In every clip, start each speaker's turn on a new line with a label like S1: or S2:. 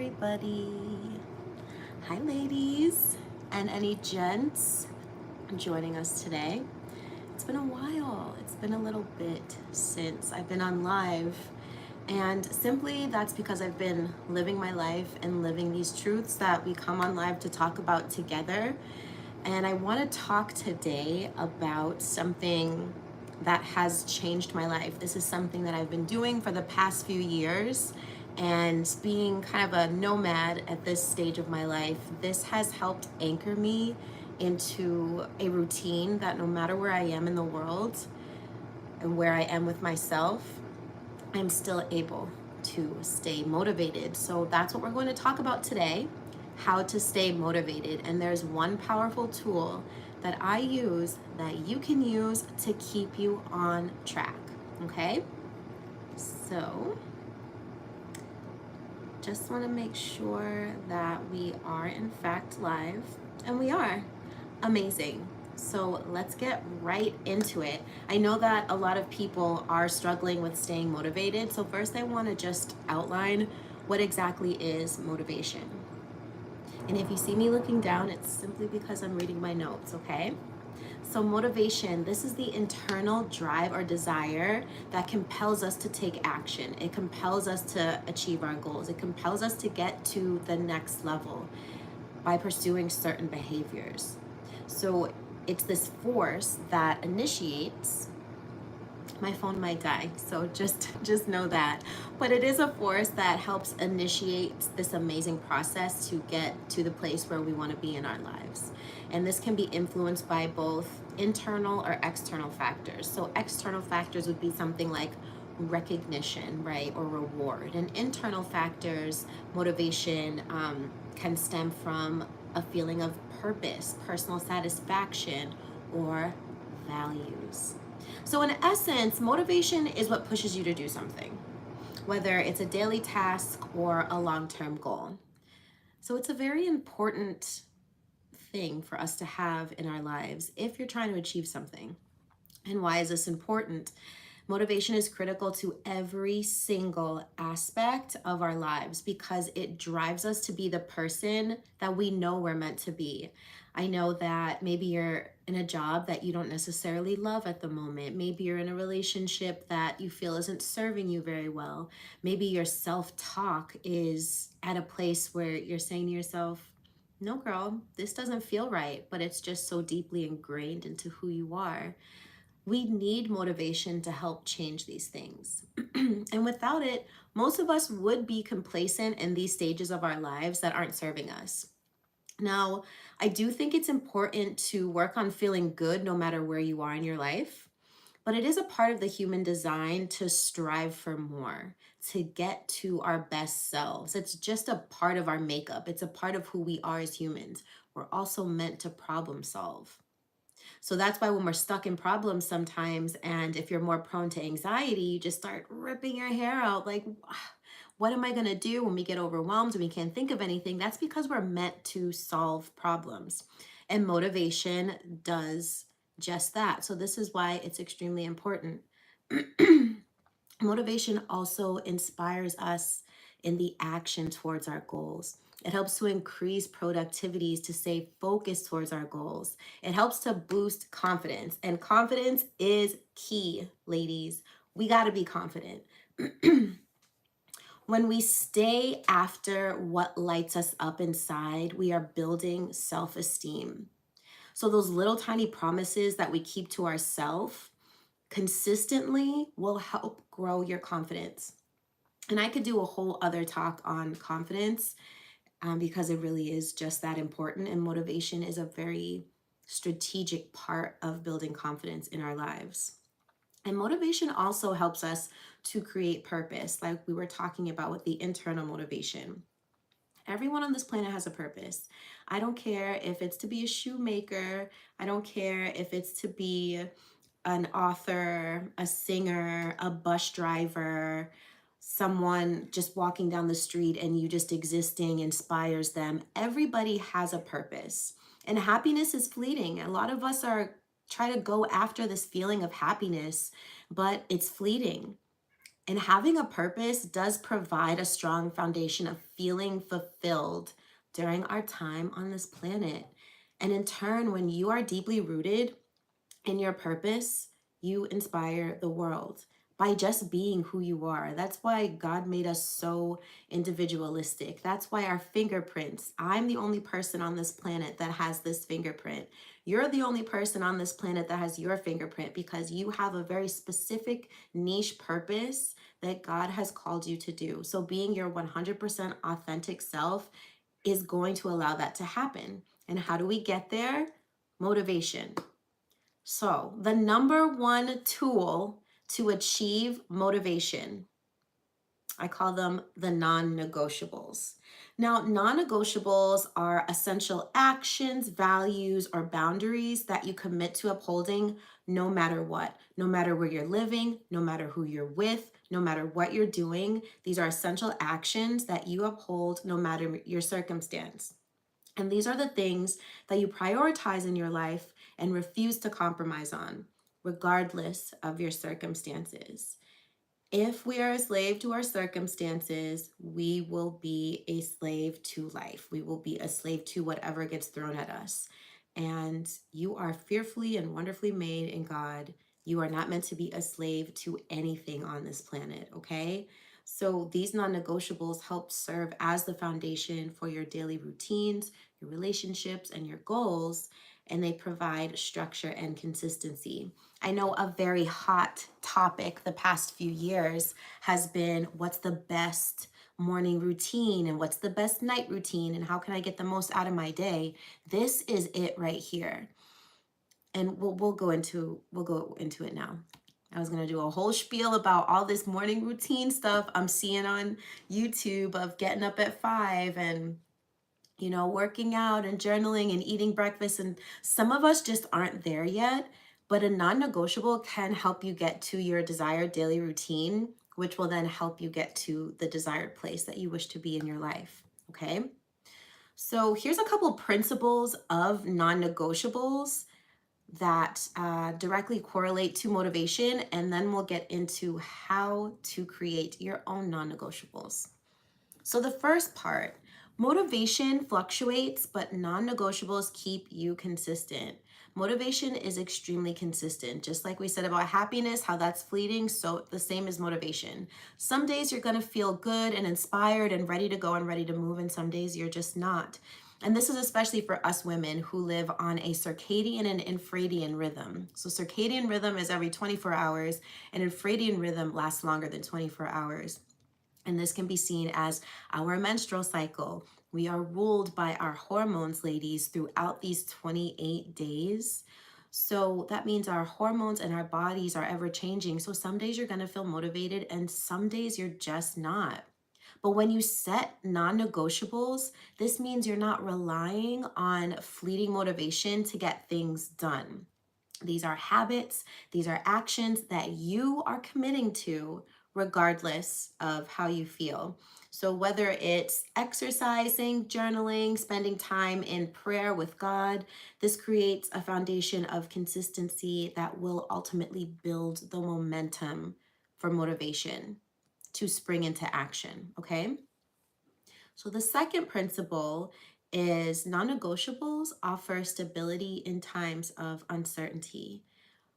S1: everybody. Hi, ladies, and any gents joining us today. It's been a while. It's been a little bit since I've been on live, and simply that's because I've been living my life and living these truths that we come on live to talk about together. And I want to talk today about something that has changed my life. This is something that I've been doing for the past few years, and being kind of a nomad at this stage of my life, this has helped anchor me into a routine that no matter where I am in the world and where I am with myself, I'm still able to stay motivated. So that's what we're going to talk about today, how to stay motivated. And there's one powerful tool that I use that you can use to keep you on track. Okay? So just want to make sure that we are in fact live, and we are. Amazing. So let's get right into it. I know that a lot of people are struggling with staying motivated. So first I want to just outline what exactly is motivation. And if you see me looking down, it's simply because I'm reading my notes, okay? So motivation, this is the internal drive or desire that compels us to take action. It compels us to achieve our goals. It compels us to get to the next level by pursuing certain behaviors. So it's this force that initiates. My phone might die, so just know that. But it is a force that helps initiate this amazing process to get to the place where we want to be in our lives. And this can be influenced by both internal or external factors. So external factors would be something like recognition, right, or reward. And internal factors, motivation, can stem from a feeling of purpose, personal satisfaction, or values. So, in essence, motivation is what pushes you to do something, whether it's a daily task or a long term goal. So, it's a very important thing for us to have in our lives if you're trying to achieve something. And why is this important? Motivation is critical to every single aspect of our lives because it drives us to be the person that we know we're meant to be. I know that maybe you're in a job that you don't necessarily love at the moment. Maybe you're in a relationship that you feel isn't serving you very well. Maybe your self-talk is at a place where you're saying to yourself, no, girl, this doesn't feel right, but it's just so deeply ingrained into who you are. We need motivation to help change these things. And without it, most of us would be complacent in these stages of our lives that aren't serving us. Now, I do think it's important to work on feeling good no matter where you are in your life, but it is a part of the human design to strive for more, to get to our best selves. It's just a part of our makeup, it's a part of who we are as humans. We're also meant to problem solve. So that's why when we're stuck in problems sometimes, and if you're more prone to anxiety, you just start ripping your hair out like, what am I going to do when we get overwhelmed and we can't think of anything? That's because we're meant to solve problems. And motivation does just that. So this is why it's extremely important. Motivation also inspires us in the action towards our goals. It helps to increase productivities to stay focused towards our goals. It helps to boost confidence, and confidence is key, ladies. We got to be confident. When we stay after what lights us up inside, we are building self-esteem. So those little tiny promises that we keep to ourselves consistently will help grow your confidence. And I could do a whole other talk on confidence, because it really is just that important. And motivation is a very strategic part of building confidence in our lives. And motivation also helps us to create purpose, like we were talking about with the internal motivation. Everyone on this planet has a purpose. I don't care if it's to be a shoemaker. I don't care if it's to be an author, a singer, a bus driver, someone just walking down the street and you just existing inspires them. Everybody has a purpose. And happiness is fleeting. A lot of us are try to go after this feeling of happiness, but it's fleeting. And having a purpose does provide a strong foundation of feeling fulfilled during our time on this planet. And in turn, when you are deeply rooted in your purpose, you inspire the world by just being who you are. That's why God made us so individualistic. That's why our fingerprints, I'm the only person on this planet that has this fingerprint. You're the only person on this planet that has your fingerprint because you have a very specific niche purpose that God has called you to do. So being your 100% authentic self is going to allow that to happen. And how do we get there? Motivation. So, the number one tool to achieve motivation, I call them the non negotiables. Now, non negotiables are essential actions, values, or boundaries that you commit to upholding no matter what, no matter where you're living, no matter who you're with, no matter what you're doing. These are essential actions that you uphold no matter your circumstance. And these are the things that you prioritize in your life and refuse to compromise on, regardless of your circumstances. If we are a slave to our circumstances, we will be a slave to life. We will be a slave to whatever gets thrown at us. And you are fearfully and wonderfully made in God. You are not meant to be a slave to anything on this planet, okay? So these non negotiables help serve as the foundation for your daily routines, your relationships, and your goals, and they provide structure and consistency. I know a very hot topic the past few years has been what's the best morning routine and what's the best night routine and how can I get the most out of my day? This is it right here. And we'll go into it now. I was going to do a whole spiel about all this morning routine stuff I'm seeing on YouTube of getting up at 5 and working out and journaling and eating breakfast. And some of us just aren't there yet, but a non-negotiable can help you get to your desired daily routine, which will then help you get to the desired place that you wish to be in your life. Okay. So here's a couple principles of non-negotiables that directly correlate to motivation, and then we'll get into how to create your own non-negotiables. So the first part, motivation fluctuates, but non-negotiables keep you consistent. Motivation is extremely consistent. Just like we said about happiness, how that's fleeting, so the same is motivation. Some days you're going to feel good and inspired and ready to go and ready to move, and some days you're just not. And this is especially for us women who live on a circadian and infradian rhythm. So circadian rhythm is every 24 hours, and infradian rhythm lasts longer than 24 hours. And this can be seen as our menstrual cycle. We are ruled by our hormones, ladies, throughout these 28 days. So that means our hormones and our bodies are ever changing. So some days you're going to feel motivated and some days you're just not. But when you set non-negotiables, this means you're not relying on fleeting motivation to get things done. These are habits, these are actions that you are committing to regardless of how you feel. So whether it's exercising, journaling, spending time in prayer with God, this creates a foundation of consistency that will ultimately build the momentum for motivation to spring into action, okay? So the second principle is non-negotiables offer stability in times of uncertainty.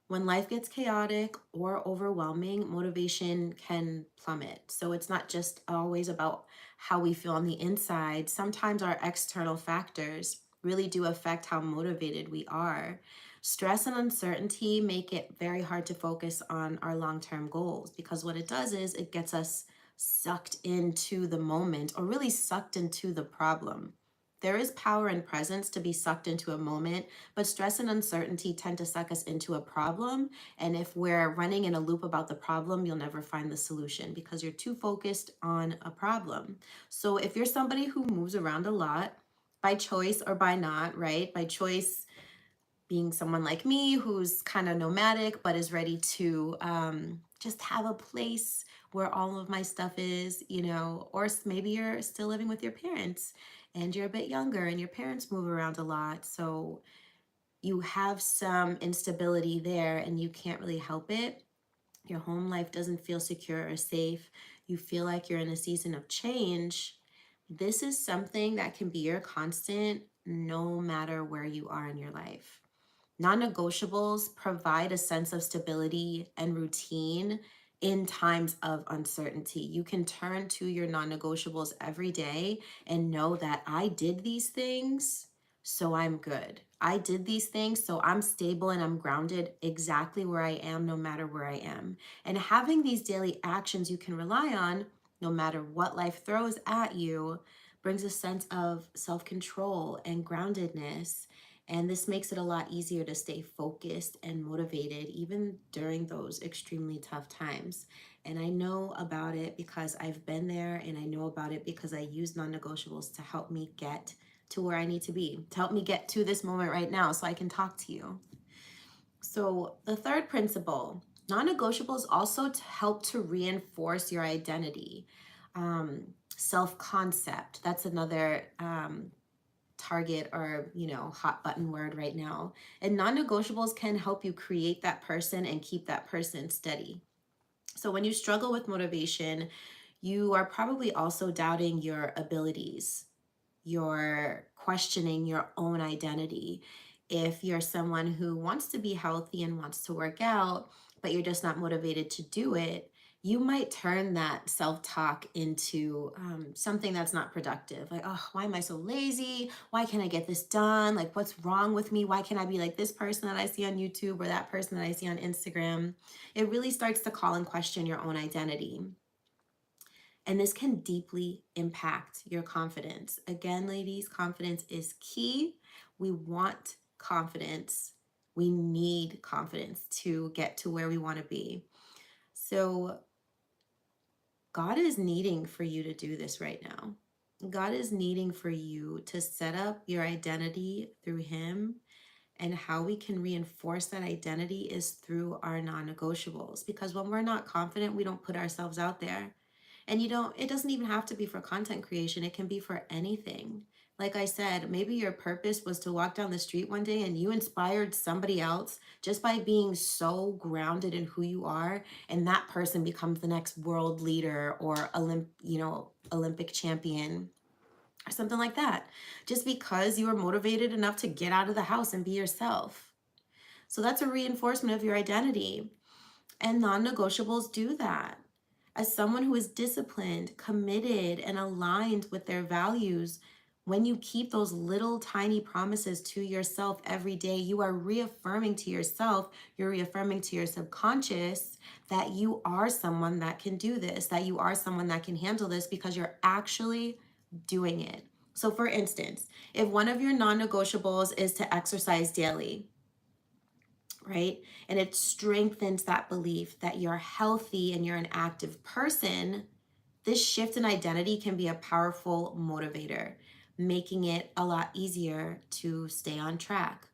S1: When life gets chaotic or overwhelming, motivation can plummet. So it's not just always about how we feel on the inside. Sometimes our external factors really do affect how motivated we are. Stress and uncertainty make it very hard to focus on our long-term goals because what it does is it gets us sucked into the moment or really sucked into the problem. There is power and presence to be sucked into a moment, but stress and uncertainty tend to suck us into a problem. And if we're running in a loop about the problem, you'll never find the solution because you're too focused on a problem. So if you're somebody who moves around a lot by choice or by not, right? By choice, being someone like me who's kind of nomadic but is ready to just have a place where all of my stuff is, or maybe you're still living with your parents and you're a bit younger and your parents move around a lot. So you have some instability there and you can't really help it. your home life doesn't feel secure or safe, you feel like you're in a season of change, this is something that can be your constant no matter where you are in your life. Non-negotiables provide a sense of stability and routine in times of uncertainty. You can turn to your non-negotiables every day and know that I did these things, so I'm good. I did these things, so I'm stable and I'm grounded exactly where I am, no matter where I am. And having these daily actions you can rely on, no matter what life throws at you, brings a sense of self-control and groundedness, and this makes it a lot easier to stay focused and motivated, even during those extremely tough times. And I know about it because I've been there, and I know about it because I use non negotiables to help me get to where I need to be, to help me get to this moment right now so I can talk to you. So, the third principle, non negotiables also to help to reinforce your identity. Self concept, that's another target or hot button word right now, and non-negotiables can help you create that person and keep that person steady. So when you struggle with motivation, you are probably also doubting your abilities, you're questioning your own identity. If you're someone who wants to be healthy and wants to work out, but you're just not motivated to do it, you might turn that self talk into something that's not productive. Like, oh, why am I so lazy? Why can't I get this done? Like, what's wrong with me? Why can't I be like this person that I see on YouTube or that person that I see on Instagram? It really starts to call and question your own identity. And this can deeply impact your confidence. Again, ladies, confidence is key. We want confidence. We need confidence to get to where we want to be. So, God is needing for you to do this right now. God is needing for you to set up your identity through Him. And how we can reinforce that identity is through our non negotiables. Because when we're not confident, we don't put ourselves out there. And it doesn't even have to be for content creation, it can be for anything. Like I said, maybe your purpose was to walk down the street one day and you inspired somebody else just by being so grounded in who you are, and that person becomes the next world leader or Olympic champion or something like that, just because you were motivated enough to get out of the house and be yourself. So that's a reinforcement of your identity. And non negotiables do that. As someone who is disciplined, committed, and aligned with their values, when you keep those little tiny promises to yourself every day, you are reaffirming to yourself, you're reaffirming to your subconscious that you are someone that can do this, that you are someone that can handle this because you're actually doing it. So, for instance, if one of your non negotiables is to exercise daily, right? And it strengthens that belief that you're healthy and you're an active person. This shift in identity can be a powerful motivator, making it a lot easier to stay on track.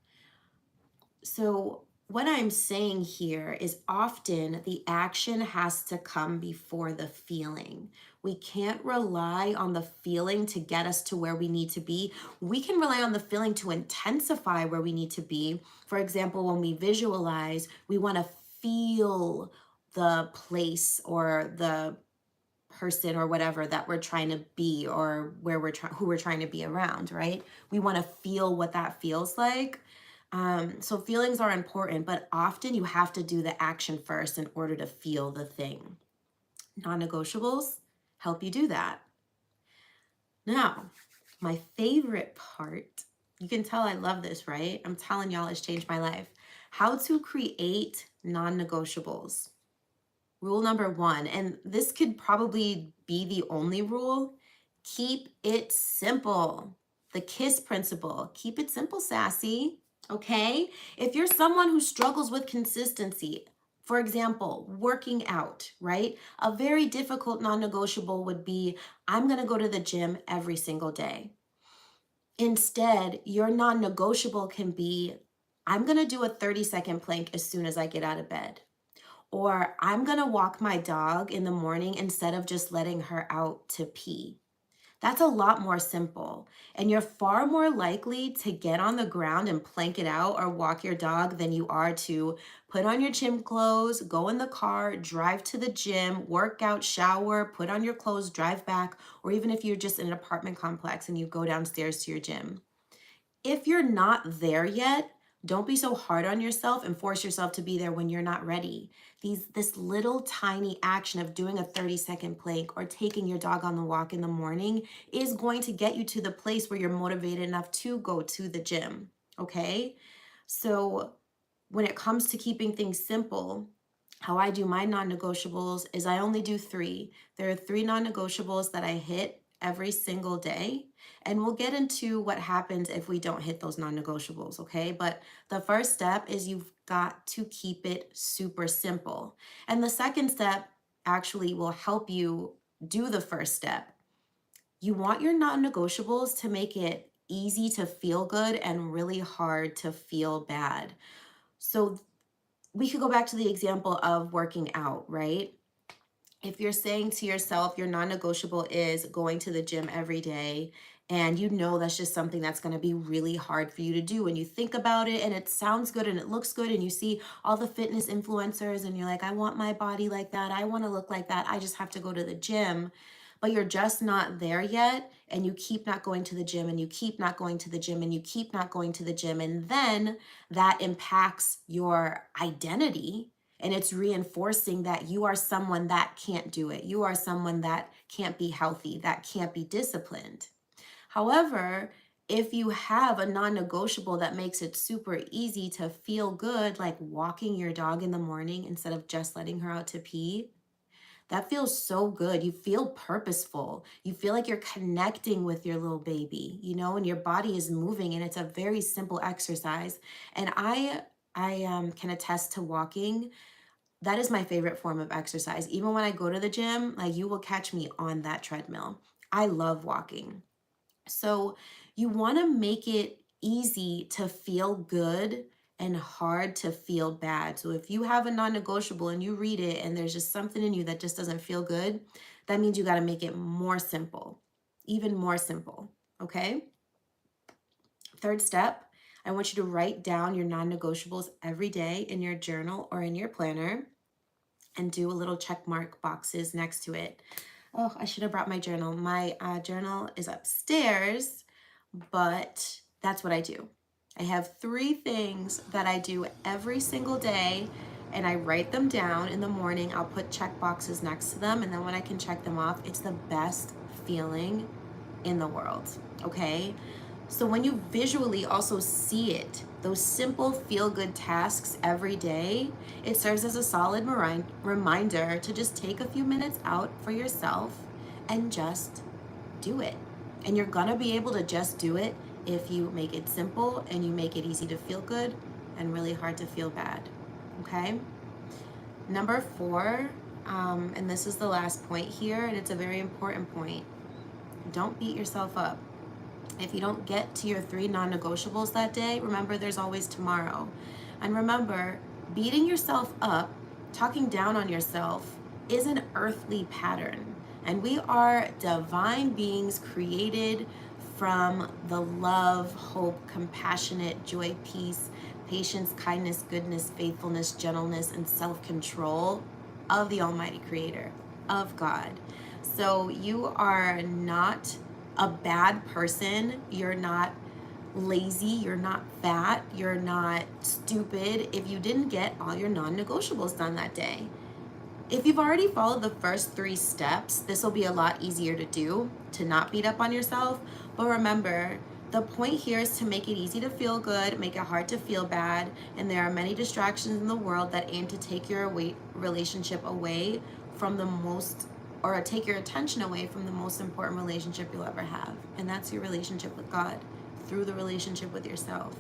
S1: So, what I'm saying here is often the action has to come before the feeling. We can't rely on the feeling to get us to where we need to be. We can rely on the feeling to intensify where we need to be. For example, when we visualize, we want to feel the place or the person or whatever that we're trying to be, or who we're trying to be around, right? We want to feel what that feels like. So feelings are important, but often you have to do the action first in order to feel the thing. Non-negotiables help you do that. Now, my favorite part, you can tell I love this, right? I'm telling y'all, it's changed my life. How to create non-negotiables. Rule number one, and this could probably be the only rule: keep it simple. The KISS principle. Keep it simple, sassy. Okay? If you're someone who struggles with consistency, for example, working out, right? A very difficult non negotiable would be, I'm going to go to the gym every single day. Instead, your non negotiable can be, I'm going to do a 30-second plank as soon as I get out of bed. Or I'm going to walk my dog in the morning instead of just letting her out to pee. That's a lot more simple. And you're far more likely to get on the ground and plank it out or walk your dog than you are to put on your gym clothes, go in the car, drive to the gym, work out, shower, put on your clothes, drive back, or even if you're just in an apartment complex and you go downstairs to your gym. If you're not there yet, don't be so hard on yourself and force yourself to be there when you're not ready. This little tiny action of doing a 30-second plank or taking your dog on the walk in the morning is going to get you to the place where you're motivated enough to go to the gym. Okay? So when it comes to keeping things simple, how I do my non-negotiables is I only do 3. There are 3 non-negotiables that I hit every single day. And we'll get into what happens if we don't hit those non-negotiables, okay? But the first step is you've got to keep it super simple. And the second step actually will help you do the first step. You want your non-negotiables to make it easy to feel good and really hard to feel bad. So we could go back to the example of working out, right? If you're saying to yourself your non-negotiable is going to the gym every day, and you know that's just something that's going to be really hard for you to do, and you think about it and it sounds good and it looks good, and you see all the fitness influencers and you're like, I want my body like that, I want to look like that, I just have to go to the gym. But you're just not there yet, and you keep not going to the gym, and you keep not going to the gym, and you keep not going to the gym, and then that impacts your identity. And it's reinforcing that you are someone that can't do it. You are someone that can't be healthy, that can't be disciplined. However, if you have a non-negotiable that makes it super easy to feel good, like walking your dog in the morning instead of just letting her out to pee, that feels so good. You feel purposeful. You feel like you're connecting with your little baby, and your body is moving, and it's a very simple exercise. And I can attest to walking. That is my favorite form of exercise. Even when I go to the gym, like you will catch me on that treadmill. I love walking. So you want to make it easy to feel good and hard to feel bad. So if you have a non-negotiable and you read it and there's just something in you that just doesn't feel good, that means you got to make it more simple, even more simple. Okay? Third step, I want you to write down your non-negotiables every day in your journal or in your planner, and do a little check mark boxes next to it. Oh, I should have brought my journal. My journal is upstairs, but that's what I do. I have 3 things that I do every single day, and I write them down in the morning. I'll put check boxes next to them, and then when I can check them off, it's the best feeling in the world, okay? So when you visually also see it, those simple feel-good tasks every day, it serves as a solid reminder to just take a few minutes out for yourself and just do it. And you're gonna be able to just do it if you make it simple and you make it easy to feel good and really hard to feel bad, okay? Number 4, and this is the last point here, and it's a very important point. Don't beat yourself up. If you don't get to your 3 non-negotiables that day, remember there's always tomorrow. And remember, beating yourself up, talking down on yourself, is an earthly pattern. And we are divine beings created from the love, hope, compassionate, joy, peace, patience, kindness, goodness, faithfulness, gentleness, and self-control of the Almighty Creator, of God. So you are not a bad person. You're not lazy. You're not fat. You're not stupid if you didn't get all your non-negotiables done that day. If you've already followed the first 3 steps, this will be a lot easier to do, to not beat up on yourself. But remember, the point here is to make it easy to feel good, make it hard to feel bad, and there are many distractions in the world that aim to take your relationship away from the most, or take your attention away from the most important relationship you'll ever have. And that's your relationship with God through the relationship with yourself.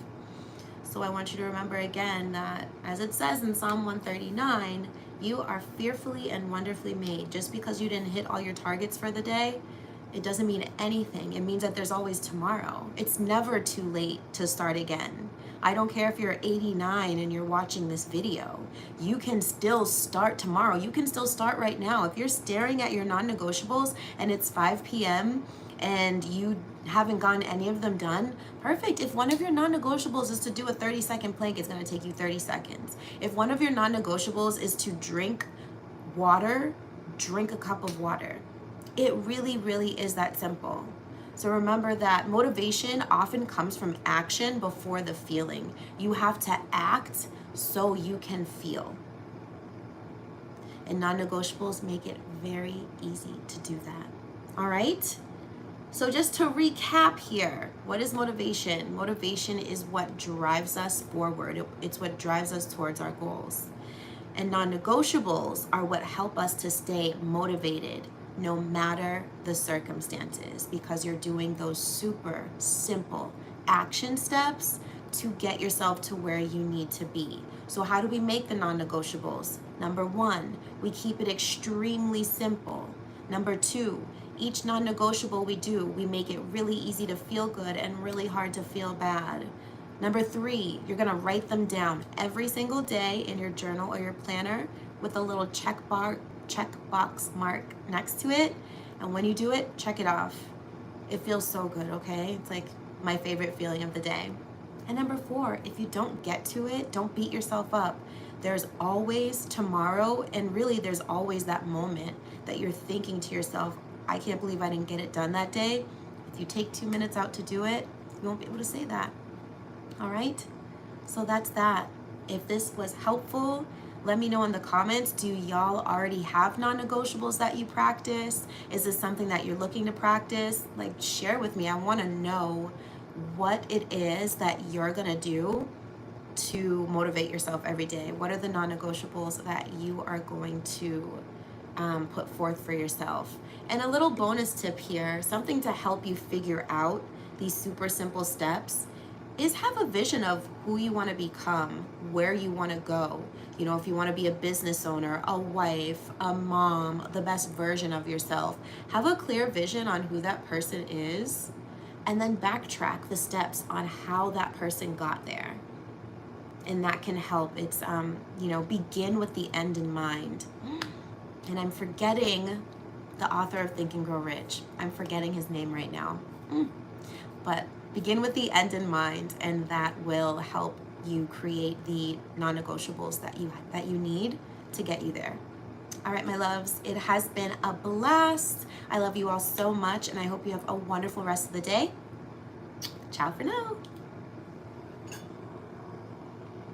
S1: So I want you to remember again that, as it says in Psalm 139, you are fearfully and wonderfully made. Just because you didn't hit all your targets for the day, it doesn't mean anything. It means that there's always tomorrow. It's never too late to start again. I don't care if you're 89 and you're watching this video. You can still start tomorrow. You can still start right now. If you're staring at your non-negotiables and it's 5 p.m. and you haven't gotten any of them done, perfect. If one of your non-negotiables is to do a 30-second plank, it's going to take you 30 seconds. If one of your non-negotiables is to drink water, drink a cup of water. It really, really is that simple. So remember that motivation often comes from action before the feeling. You have to act so you can feel. And non-negotiables make it very easy to do that. All right? So just to recap here, what is motivation? Motivation is what drives us forward. It's what drives us towards our goals. And non-negotiables are what help us to stay motivated no matter the circumstances, because you're doing those super simple action steps to get yourself to where you need to be. So how do we make the non-negotiables? Number one, we keep it extremely simple. Number two, each non-negotiable we do, we make it really easy to feel good and really hard to feel bad. Number three, you're gonna write them down every single day in your journal or your planner with a little checkbox mark next to it. And when you do it, check it off. It feels so good, okay? It's like my favorite feeling of the day. And number four, if you don't get to it, don't beat yourself up. There's always tomorrow, and really there's always that moment that you're thinking to yourself, I can't believe I didn't get it done that day. If you take 2 minutes out to do it, you won't be able to say that. All right? So that's that. If this was helpful, let me know in the comments. Do y'all already have non-negotiables that you practice? Is this something that you're looking to practice? Like, share with me. I want to know what it is that you're going to do to motivate yourself every day. What are the non-negotiables that you are going to put forth for yourself? And a little bonus tip here, something to help you figure out these super simple steps, is have a vision of who you want to become, where you want to go. You know, if you want to be a business owner, a wife, a mom, the best version of yourself, have a clear vision on who that person is, and then backtrack the steps on how that person got there. And that can help. It's, begin with the end in mind. And I'm forgetting the author of Think and Grow Rich. I'm forgetting his name right now. But begin with the end in mind, and that will help you create the non-negotiables that you need to get you there. All right, my loves, it has been a blast. I love you all so much, and I hope you have a wonderful rest of the day. Ciao for now.